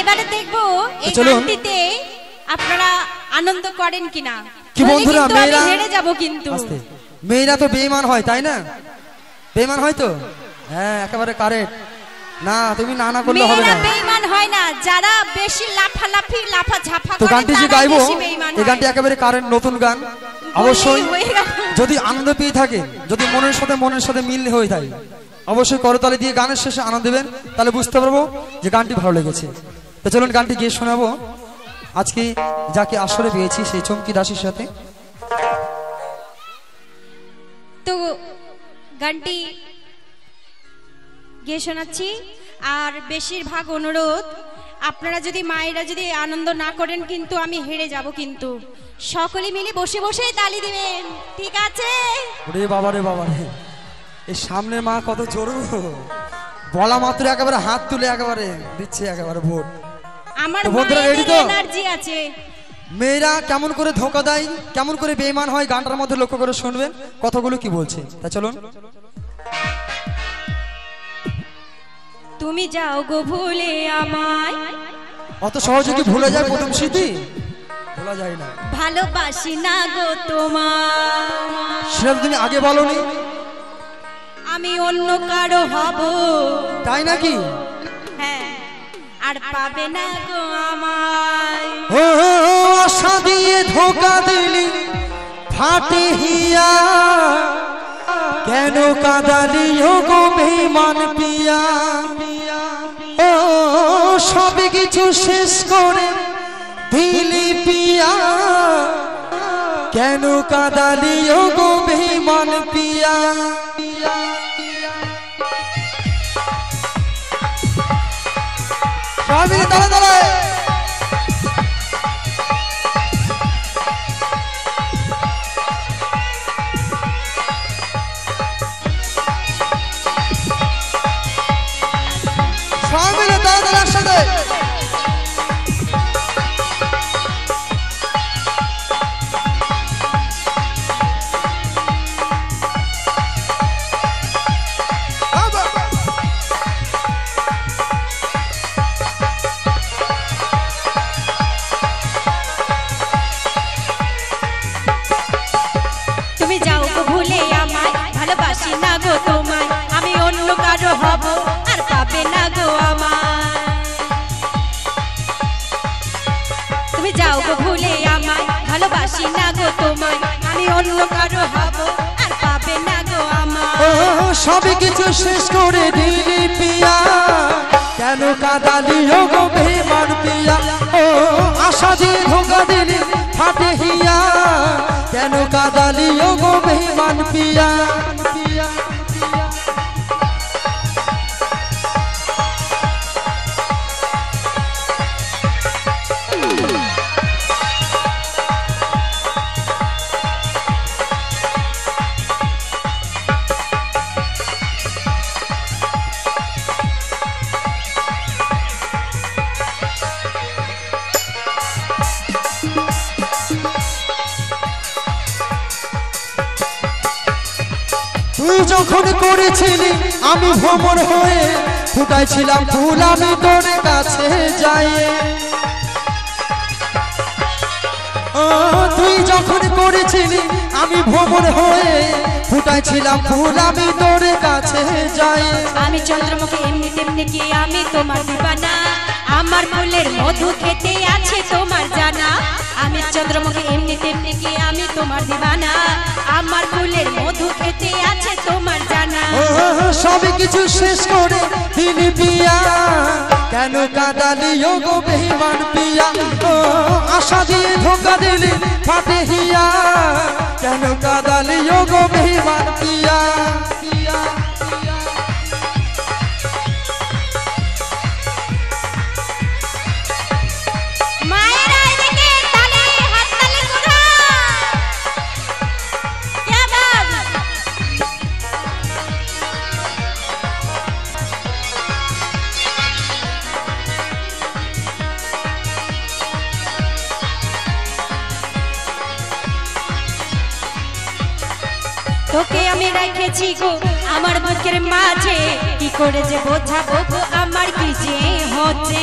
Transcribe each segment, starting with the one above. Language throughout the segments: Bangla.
এবারে দেখবো এই গানটিতে আপনারা আনন্দ করেন কিনা। কি বন্ধুরা, মেয়েরা হেরে যাব কিন্তু। মেয়েরা তো বেঈমান হয়, তাই না? বেঈমান হয় তো? হ্যাঁ, একেবারে কারেক্ট। না, তুমি না না করলে হবে না। মেয়েরা বেঈমান হয় না, যারা বেশি লাফালাফি লাফাঝাফা করে। তো গানটি যে গাইবো, এই গানটি একেবারে কারেন্ট নতুন গান। অবশ্যই যদি আনন্দ পেয়ে থাকে, যদি মনের সাথে মিল হয়ে থাকে, অবশ্যই করতালি দিয়ে গানের শেষে আনন্দ দেবেন, তাহলে বুঝতে পারবো যে গানটি ভালো লেগেছে। তো চলুন গানটি গিয়ে শোনাবো আজকে যাকে আসরে পেয়েছি সেই চমকি দাসীর সাথে। তো গানটি গিয়ে শোনাচ্ছি। আর বেশিরভাগ অনুরোধ, আপনারা যদি মায়েরা যদি আনন্দ না করেন কিন্তু আমি হেরে যাব কিন্তু। সকলে মিলে বসে বসেই তালি দিবেন, ঠিক আছে? ওরে বাবা রে বাবা রে, এই সামনের মা কত জোর, বলা মাত্র একেবারে হাত তুলে একেবারে দিচ্ছে একেবারে ভোট। আমার মায়ের এনার্জি আছে। মেয়েরা কেমন করে ধোঁকা দেয়, কেমন করে বেঈমান হয়, গানটার মধ্যে লক্ষ্য করে শুনবেন কথাগুলো কি বলছে। তা চলুন। তুমি যাও গো ভুলে আমায়, অত সহজে কি ভুলে যায় প্রথম স্মৃতি? ভোলা যায় না। ভালোবাসি না গো তোমায়, সেটা তুমি আগে বলনি। আমি অন্য কারো হব, তাই নাকি? হ্যাঁ, আর পাবে না গো আমায়। ও আশা দিয়ে ধোঁকা দিলি ফাটে হিয়া, কেন কাঁদালি ও গো বেঈমান পিয়া। ও সব কিছু শেষ করে দিলি পিয়া, কেন কাঁদালি ও গো বেঈমান পিয়া। সবাই তালে তালে একসাথে। তুমি যাও গো ভুলে আমায়, ভালোবাসি না গো তোমায়, আমি অন্য কারো হব, আর পাবে না গো আমায়। তুমি যাও গো ভুলে আমায়, ভালোবাসি না গো তোমায়, আমি অন্য কারো হব, আর পাবে না গো আমায়। ও সব কিছু শেষ করে দিলি পিয়া, কেন কাঁদালি ও গো বেঈমান পিয়া। ও আশা দিয়ে ধোঁকা দিলি ফাটে হিয়া, কেন কাঁদালি ও গো বেঈমান পিয়া। তুই যখন করেছিলি আমি ভ্রমণ হয়ে, ফুটাইছিলাম ফুল আমি তোর কাছে যাই। তুই যখন করেছিলি আমি ভ্রমণ হয়ে, ফুটাইছিলাম ফুল আমি তোর কাছে যাই। আমি চন্দ্রমুখী এমনি তেমনি কি আমি তোমার দিবানা, আমার ফুলের মধু খেতে আছে তোমার জানা। আমি চন্দ্রমুখী এমনি তেমনি কি আমি তোমার দিবানা, আমার ফুলের মধু খেতে আছে তোমার জানা। সব কিছু শেষ করে দিলি পিয়া, কেন কাঁদালি ও গো বেঈমান পিয়া। ও আশা দিয়ে ধোঁকা দিলি ফাটে হিয়া, কেন কাঁদালি ও গো বেঈমান পিয়া। তোকে আমি রেখেছি গো আমার বুকের মাঝে, কি করে যে বোঝাবো গো আমার কি যে হচ্ছে।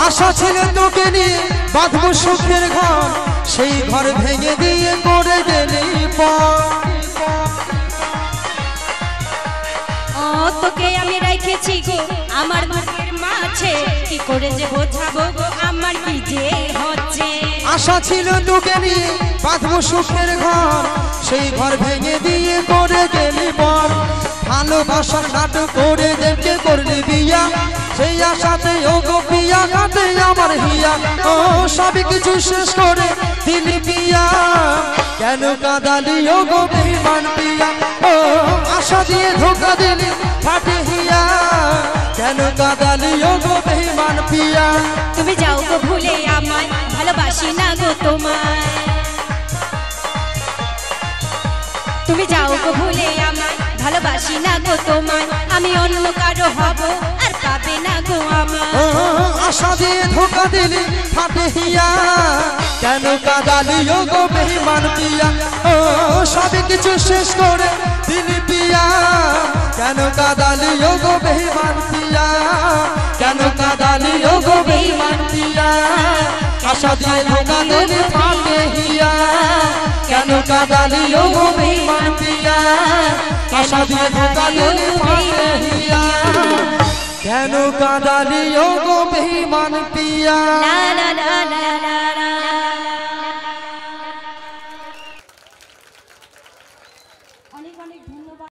আশা ছিল তোকে নিয়ে বাঁধবো সুখের ঘর, সেই ঘর ভেঙে দিয়ে করে গেলি তোকে আমি রেখেছি গো আমার বুকের মাঝে, কি করে যে বোঝাবো গো আমার কি যে হচ্ছে। আশা ছিল তোকে নিয়ে বাঁধবো সুখের ঘর, সেই ঘর ভেঙে দিয়ে করে গেলি পর। ভালোবাসার নাটক করে দেখে করলি বিয়া, সেই আশাতে ও গো পিয়া কাটে আমার হিয়া। ও সবই কিছু শেষ করে দিলি পিয়া, কেন কাঁদালি ও গো বেঈমান পিয়া। ও আশা দিয়ে ধোকা দিলি ফাটে হিয়া, কেন কাঁদালি ও গো বেঈমান পিয়া। তুমি যাও গো ভুলে আমায়, ভালোবাসি না গো তোমায়। তুমি যাও গো ভুলে আমায়, ভালোবাসি না গো তোমায়। আমি অন্য কারো হব আর পাবে না গো আমায়। আশা দিয়ে ধোকা দিলি ফাটে হিয়া, কেন কাঁদালি ও গো বেঈমান পিয়া। ও সবই কিছু শেষ করে দিলি পিয়া, কেন কাঁদালি ও গো বেঈমান পিয়া। কেন কাঁদালি ও গো বেঈমান পিয়া। আশা দিয়ে ধোকা দিলি ফাটে হিয়া, কেন কাঁদালি ও গো বেঈমান পিয়া। আশা দিয়ে ধোকা দিলি ফাটে হিয়া, কেন কাঁদালি ও গো বেঈমান পিয়া। লা লা লা লা লা।